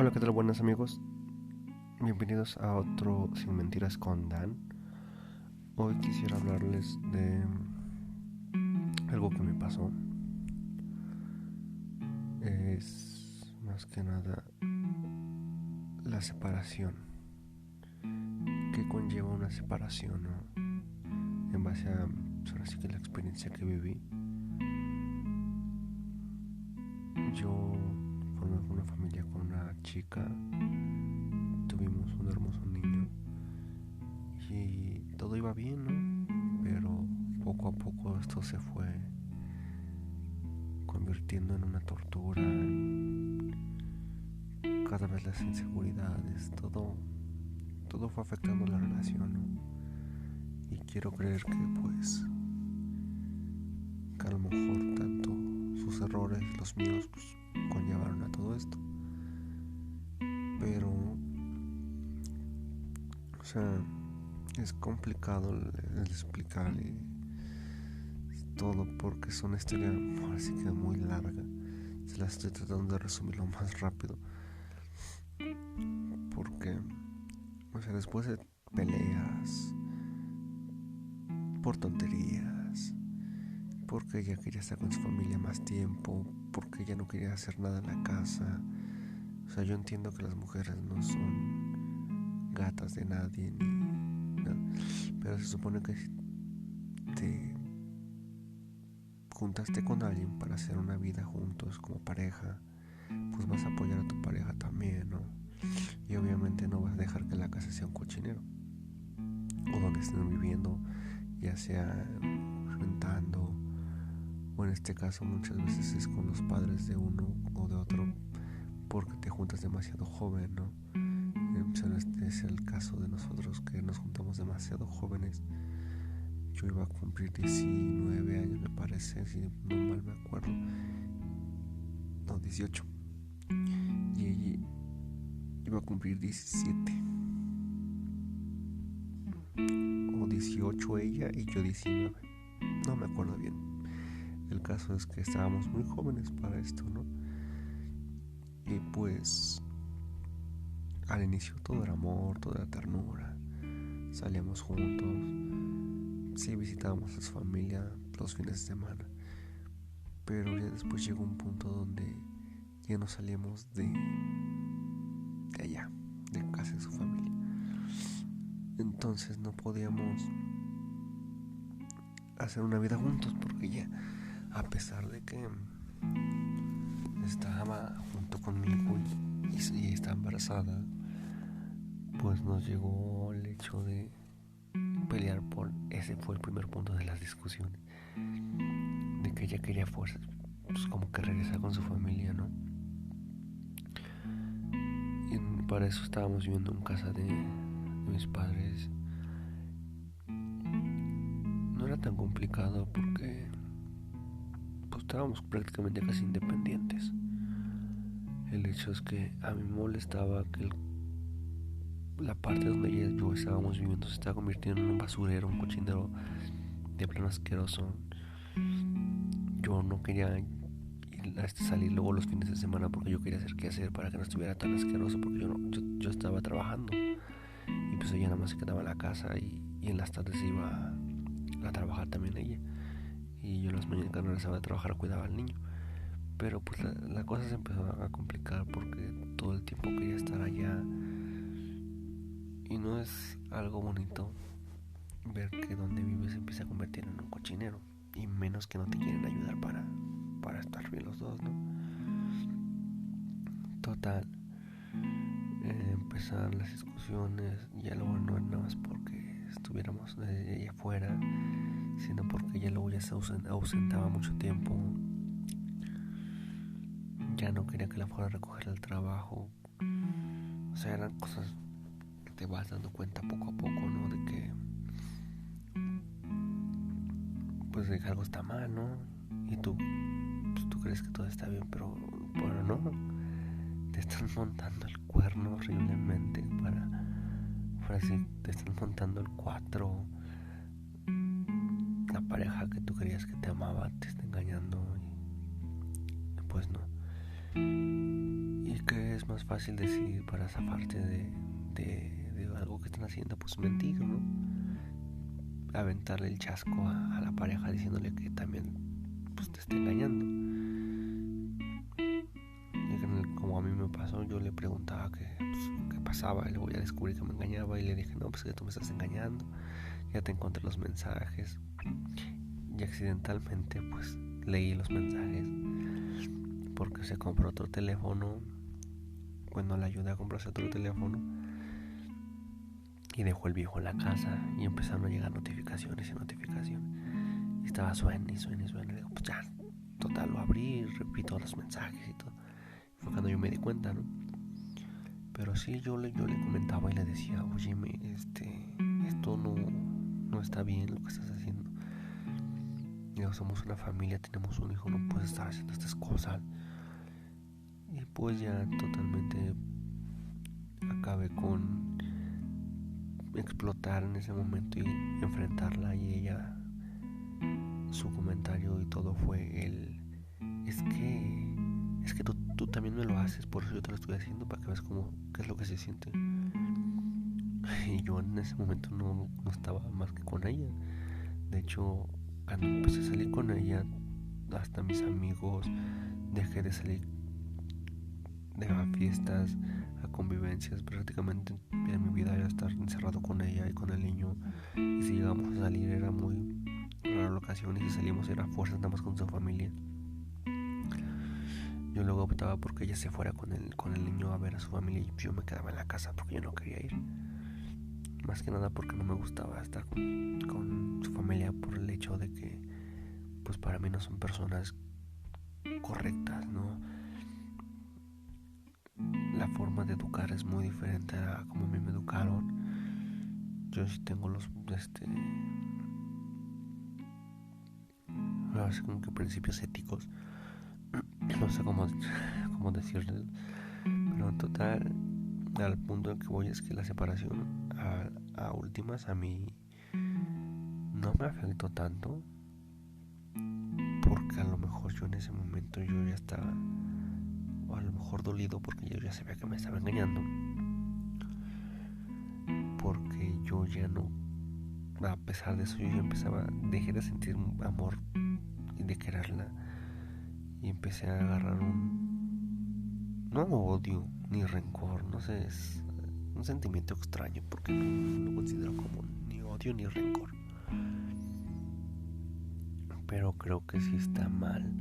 Hola, ¿qué tal? Buenos amigos. Bienvenidos a otro Sin Mentiras con Dan. Hoy quisiera hablarles de algo que me pasó. Es más que nada la separación. ¿Qué conlleva una separación, no? En base a, ahora sí que la experiencia que viví. Yo formé una familia con una chica. Tuvimos un hermoso niño. Y todo iba bien, ¿no? Pero poco a poco esto se fue convirtiendo en una tortura, cada vez las inseguridades, todo fue afectando la relación, ¿no? Y quiero creer que a lo mejor tanto sus errores, los míos, conllevaron a todo esto. Pero, o sea, es complicado el explicar todo porque es una historia ahora sí que muy larga. Se la estoy tratando de resumir lo más rápido. Porque, o sea, después de peleas por tonterías, porque ella quería estar con su familia más tiempo, porque ella no quería hacer nada en la casa. O sea, yo entiendo que las mujeres no son gatas de nadie ni nada, pero se supone que si te juntaste con alguien para hacer una vida juntos como pareja, pues vas a apoyar a tu pareja también, ¿no? Y obviamente no vas a dejar que la casa sea un cochinero, o donde estén viviendo, ya sea rentando, o en este caso muchas veces es con los padres de uno o de otro, porque te juntas demasiado joven, ¿no? Este es el caso de nosotros, que nos juntamos demasiado jóvenes. Yo iba a cumplir 19 años, me parece, si no mal me acuerdo. No, 18. Y ella iba a cumplir 17. O 18 ella y yo 19. No me acuerdo bien. El caso es que estábamos muy jóvenes para esto, ¿no? Y pues al inicio todo era amor, todo era ternura. Salíamos juntos, sí visitábamos a su familia los fines de semana. Pero ya después llegó un punto donde ya no salíamos de allá, de casa de su familia. Entonces no podíamos hacer una vida juntos porque ya, a pesar de que estaba junto conmigo y está embarazada, pues nos llegó el hecho de pelear por ese. Fue el primer punto de las discusiones, de que ella quería fuerzas, pues como que regresar con su familia, ¿no? Y para eso estábamos viviendo en casa de mis padres. No era tan complicado porque pues estábamos prácticamente casi independientes. El hecho es que a mí me molestaba que la parte donde ella y yo estábamos viviendo se estaba convirtiendo en un basurero, un cochinero de plano asqueroso. Yo no quería salir luego los fines de semana porque yo quería hacer qué hacer para que no estuviera tan asqueroso, porque yo estaba trabajando y pues ella nada más se quedaba en la casa y en las tardes iba a trabajar también ella, y yo en las mañanas cuando regresaba de trabajar cuidaba al niño. Pero pues la cosa se empezó a complicar porque todo el tiempo quería estar allá y no es algo bonito ver que donde vives se empieza a convertir en un cochinero, y menos que no te quieren ayudar para estar bien los dos, ¿no? Total, empezaron las discusiones. Ya luego no era nada más porque estuviéramos ella afuera, sino porque ella luego ya se ausentaba mucho tiempo. Ya no quería que la fuera a recoger al trabajo. O sea, eran cosas que te vas dando cuenta poco a poco, ¿no? De que pues de que algo está mal, ¿no? Y tú crees que todo está bien, pero no, te están montando el cuerno horriblemente para así, te están montando el 4. La pareja que tú creías que te amaba te está engañando, y pues no. ¿Y qué es más más fácil decidir para zafarte de algo que están haciendo, pues mentir, ¿no? Aventarle el chasco a la pareja diciéndole que también pues te está engañando. Y como a mí me pasó, yo le preguntaba qué pasaba, y luego ya descubrí que me engañaba y le dije, no, pues que tú me estás engañando, ya te encontré los mensajes. Y accidentalmente pues leí los mensajes porque se compró otro teléfono. Bueno, le ayudé a comprarse otro teléfono y dejó el viejo en la casa y empezaron a llegar notificaciones y notificaciones. Y estaba suena y suena y suena. Y digo, pues ya, total, lo abrí y repito los mensajes y todo. Fue cuando yo me di cuenta, ¿no? Pero sí, yo le comentaba y le decía, oye, esto no está bien lo que estás haciendo. Digo, somos una familia, tenemos un hijo, no puedes estar haciendo estas cosas. Y pues ya totalmente acabé con explotar en ese momento y enfrentarla, y ella, su comentario y todo fue es que tú también me lo haces, por eso yo te lo estoy haciendo, para que veas qué es lo que se siente. Y yo en ese momento no estaba más que con ella. De hecho, cuando empecé a salir con ella, hasta mis amigos, dejé de salir a fiestas, a convivencias. Prácticamente en mi vida era estar encerrado con ella y con el niño, y si llegamos a salir era muy rara la ocasión, y si salimos era fuerza nada más con su familia. Yo luego optaba porque ella se fuera con el niño a ver a su familia, y yo me quedaba en la casa porque yo no quería ir, más que nada porque no me gustaba estar con su familia, por el hecho de que pues para mí no son personas correctas, ¿no? La forma de educar es muy diferente a como a mí me educaron. Yo sí tengo así como que principios éticos, no sé cómo decirles, pero en total, al punto en que voy es que la separación a últimas a mí no me afectó tanto, porque a lo mejor yo en ese momento yo ya estaba, o a lo mejor dolido, porque yo ya sabía que me estaba engañando, porque yo ya no, a pesar de eso, yo ya dejé de sentir amor y de quererla, y empecé a agarrar no odio ni rencor, no sé, es un sentimiento extraño, porque no lo considero como ni odio ni rencor, pero creo que sí está mal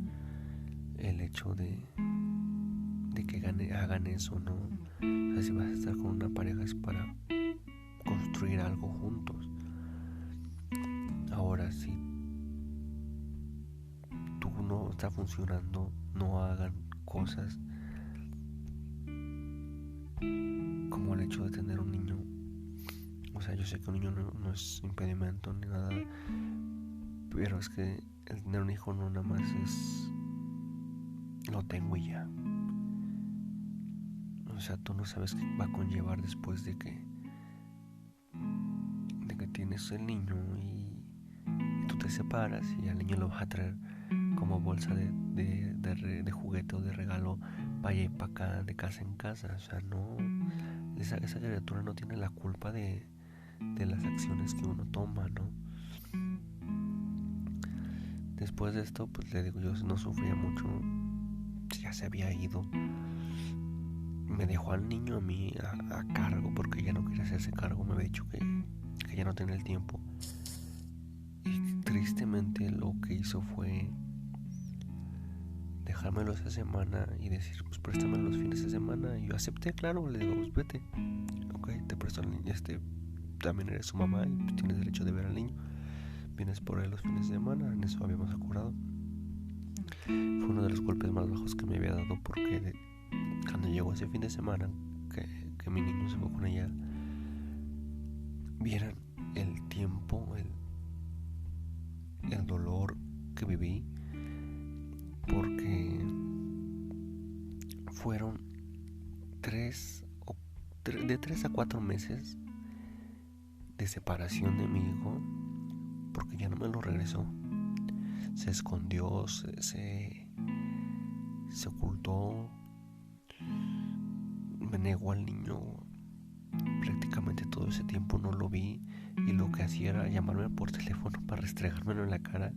el hecho de que hagan eso, ¿no? O sea, si vas a estar con una pareja es para construir algo juntos. Ahora, si tú no está funcionando, no hagan cosas como el hecho de tener un niño. O sea, yo sé que un niño no es impedimento ni nada, pero es que el tener un hijo no nada más es lo tengo y ya. O sea, tú no sabes qué va a conllevar después de que tienes el niño y tú te separas, y al niño lo vas a traer como bolsa de juguete o de regalo para allá y para acá, de casa en casa. O sea, no, esa criatura no tiene la culpa de las acciones que uno toma, ¿no? Después de esto, pues le digo, yo no sufría mucho, ya se había ido, me dejó al niño a mí a cargo, porque ya no quería hacerse cargo, me había dicho que ya no tenía el tiempo, y tristemente lo que hizo fue dejármelo esa semana y decir, pues préstamelo los fines de semana. Y yo acepté, claro, le digo, pues vete, ok, te presto al niño, también eres su mamá y pues tienes derecho de ver al niño, vienes por él los fines de semana. En eso habíamos acordado. Fue uno de los golpes más bajos que me había dado, porque cuando llegó ese fin de semana que mi niño se fue con ella, vieran el tiempo, el dolor que viví, porque fueron 3 a 4 meses de separación de mi hijo, porque ya no me lo regresó. Se escondió, se ocultó, me negó al niño. Prácticamente todo ese tiempo no lo vi, y lo que hacía era llamarme por teléfono para restregármelo en la cara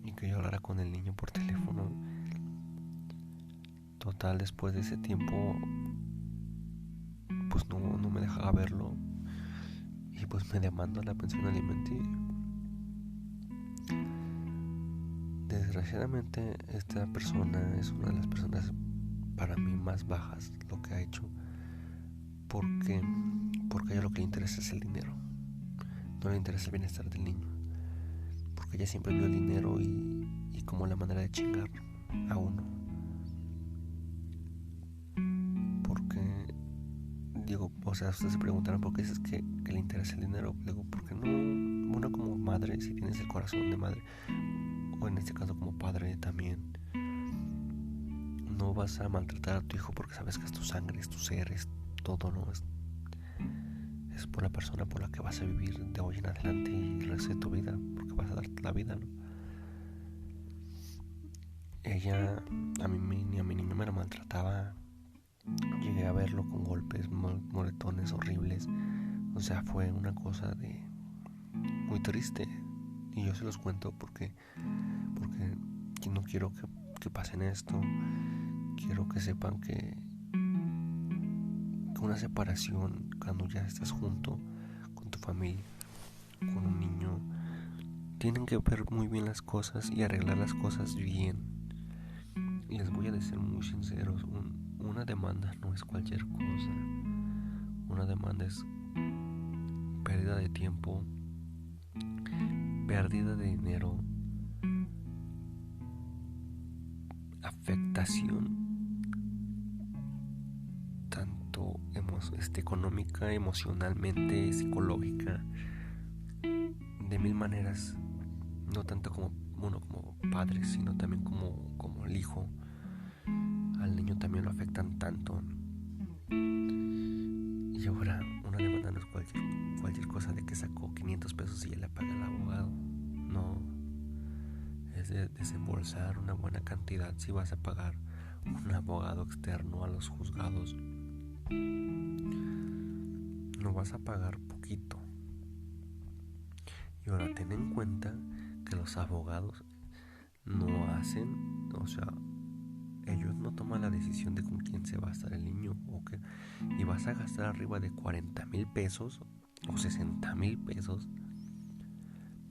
y que yo hablara con el niño por teléfono. Total, después de ese tiempo pues no me dejaba verlo, y pues me demandó la pensión alimenticia. Desgraciadamente esta persona es una de las personas para mí más bajas lo que ha hecho, porque a ella lo que le interesa es el dinero, no le interesa el bienestar del niño, porque ella siempre vio el dinero y como la manera de chingar a uno. Porque digo, o sea, ustedes se preguntarán por qué dices que le interesa el dinero. Digo, porque no, uno como madre, si tienes el corazón de madre, o en este caso como padre también, no vas a maltratar a tu hijo porque sabes que es tu sangre, es tu ser, es todo, ¿no? Es por la persona por la que vas a vivir de hoy en adelante y el resto de tu vida, porque vas a darte la vida, ¿no? Ella a mi niño me la maltrataba. Llegué a verlo con golpes, moretones horribles. O sea, fue una cosa de muy triste. Y yo se los cuento porque no quiero que pasen esto. Quiero que sepan que una separación, cuando ya estás junto con tu familia, con un niño, tienen que ver muy bien las cosas y arreglar las cosas bien. Y les voy a decir muy sinceros, una demanda no es cualquier cosa. Una demanda es pérdida de tiempo, pérdida de dinero, afectación tanto económica, emocionalmente, psicológica, de mil maneras, no tanto como uno como padre, sino también como el hijo. Al niño también lo afectan tanto. Y ahora una demanda no es cualquier cosa de que sacó 500 pesos y ya le paga el abogado. No, es de desembolsar una buena cantidad si vas a pagar un abogado externo a los juzgados. No vas a pagar poquito. Y ahora ten en cuenta que los abogados no hacen, o sea, ellos no toman la decisión de con quién se va a estar el niño, ¿okay? Y vas a gastar arriba de 40,000 pesos o 60,000 pesos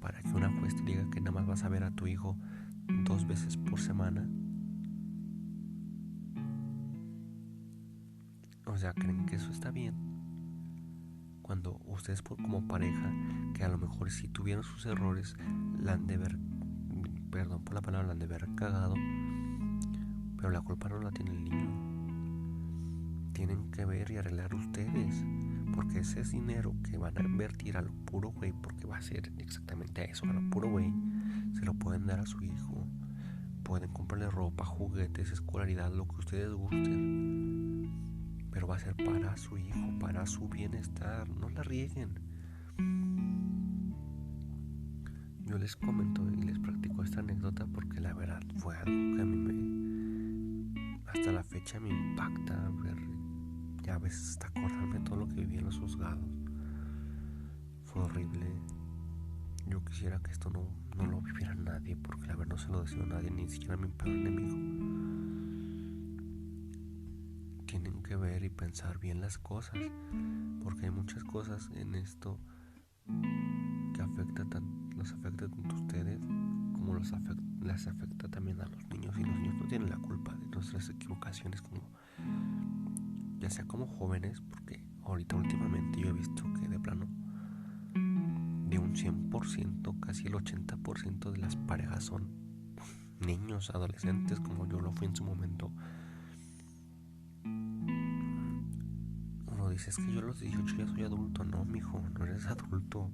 para que una juez te diga que nada más vas a ver a tu hijo 2 veces por semana. O sea, ¿creen que eso está bien? Cuando ustedes como pareja, que a lo mejor si tuvieron sus errores, la han de haber, perdón por la palabra, la han de haber cagado, pero la culpa no la tiene el niño. Tienen que ver y arreglar ustedes, porque ese es dinero que van a invertir a lo puro güey, porque va a ser exactamente a eso, a lo puro güey, se lo pueden dar a su hijo, pueden comprarle ropa, juguetes, escolaridad, lo que ustedes gusten, pero va a ser para su hijo, para su bienestar. No la rieguen. Yo les comento y les practico esta anécdota porque la verdad fue algo que a mí hasta la fecha me impacta ver, ya a veces hasta acordarme de todo lo que viví en los juzgados. Fue horrible. Yo quisiera que esto no lo viviera nadie, porque la verdad no se lo deseo a nadie, ni siquiera a mi peor enemigo. Tienen que ver y pensar bien las cosas, porque hay muchas cosas en esto que los afecta tanto a ustedes como les afecta también a los niños, y los niños no tienen la culpa de nuestras equivocaciones, ya sea como jóvenes, porque ahorita últimamente yo he visto que de plano de un 100%, casi el 80% de las parejas son niños, adolescentes, como yo lo fui en su momento. Uno dice, es que yo a los 18 ya soy adulto. No, mijo, no eres adulto.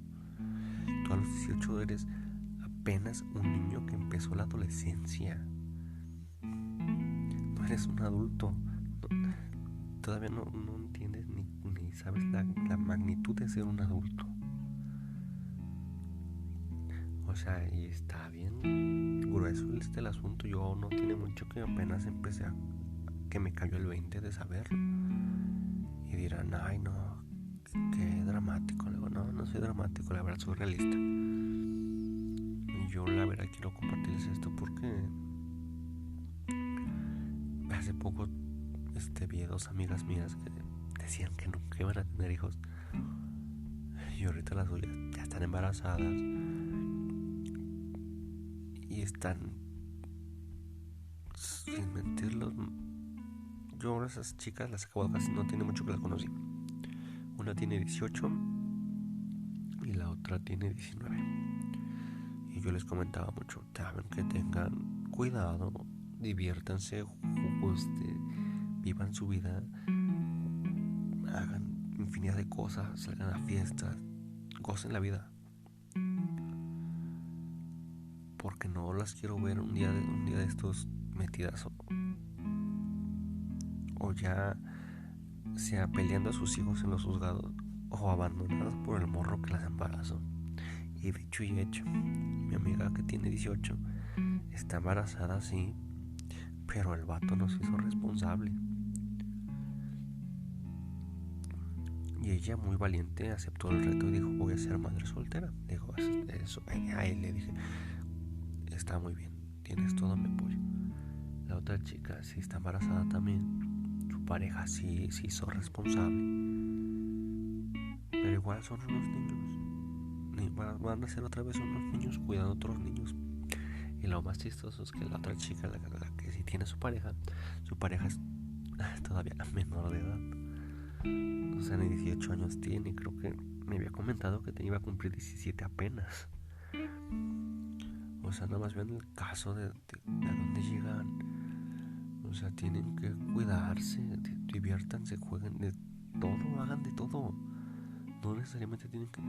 Tú a los 18 eres apenas un niño que empezó la adolescencia. No eres un adulto. Todavía no entiendes ni sabes la magnitud de ser un adulto. O sea, y está bien grueso el asunto. Yo no tiene mucho que apenas empecé que me cayó el 20 de saberlo. Y dirán, ay no, qué dramático. Le digo, no soy dramático, la verdad soy realista. Y yo la verdad quiero compartirles esto porque hace poco vi 2 amigas mías que decían que nunca iban a tener hijos. Y ahorita las suyas ya están embarazadas. Y están, sin mentirlos, yo a esas chicas las acabo de casi, no tiene mucho que las conocí. Una tiene 18 y la otra tiene 19. Y yo les comentaba mucho, saben que tengan cuidado, diviértanse, vivan su vida, hagan infinidad de cosas, salgan a fiestas, gocen la vida. Porque no las quiero ver un día de estos metidas o ya sea peleando a sus hijos en los juzgados o abandonadas por el morro que las embarazó. Y dicho y hecho, mi amiga que tiene 18 está embarazada, sí, pero el vato no se hizo responsable. Y ella, muy valiente, aceptó el reto y dijo, voy a ser madre soltera. Dijo, eso, a él le dije, está muy bien, tienes todo mi apoyo. La otra chica sí está embarazada también, su pareja sí se hizo responsable, pero igual son unos niños, van a ser otra vez unos niños cuidando a otros niños. Y lo más chistoso es que la otra chica, la que sí tiene su pareja es todavía menor de edad, o sea, ni 18 años tiene. Creo que me había comentado que iba a cumplir 17 apenas. O sea, nada más vean el caso de dónde llegan. O sea, tienen que cuidarse, diviértanse, jueguen de todo, hagan de todo. No necesariamente tienen que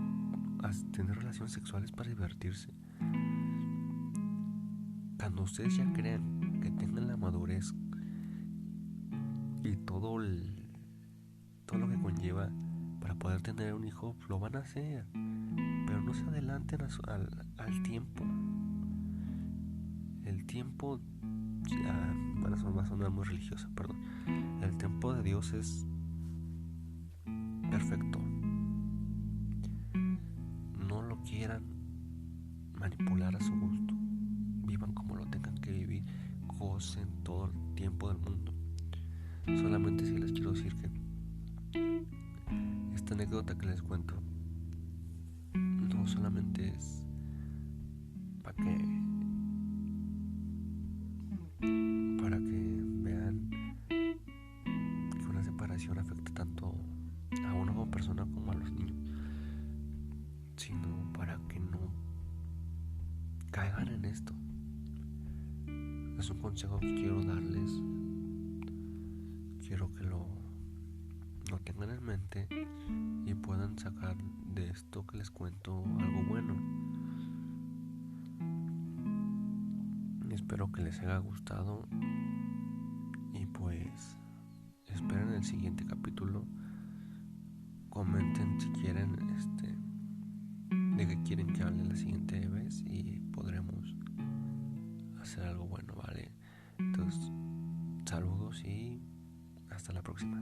tener relaciones sexuales para divertirse. Cuando ustedes ya crean que tengan la madurez y todo lo que conlleva para poder tener un hijo, lo van a hacer. Pero no se adelanten al tiempo. El tiempo, va a sonar muy religiosa, perdón. El tiempo de Dios es perfecto. No lo quieran manipular a su gusto. Vivan como lo tengan que vivir. Gocen todo el tiempo del mundo. Solamente sí les quiero decir que esta anécdota que les cuento no solamente es para que vean que una separación afecta tanto a uno como persona como a los niños, sino para que no caigan en esto. Es un consejo que quiero darles. Quiero que lo tengan en mente y puedan sacar de esto que les cuento algo bueno. Espero que les haya gustado y pues esperen el siguiente capítulo. Comenten si quieren de qué quieren que hable la siguiente vez y podremos hacer algo bueno, ¿vale? Entonces, saludos y hasta la próxima.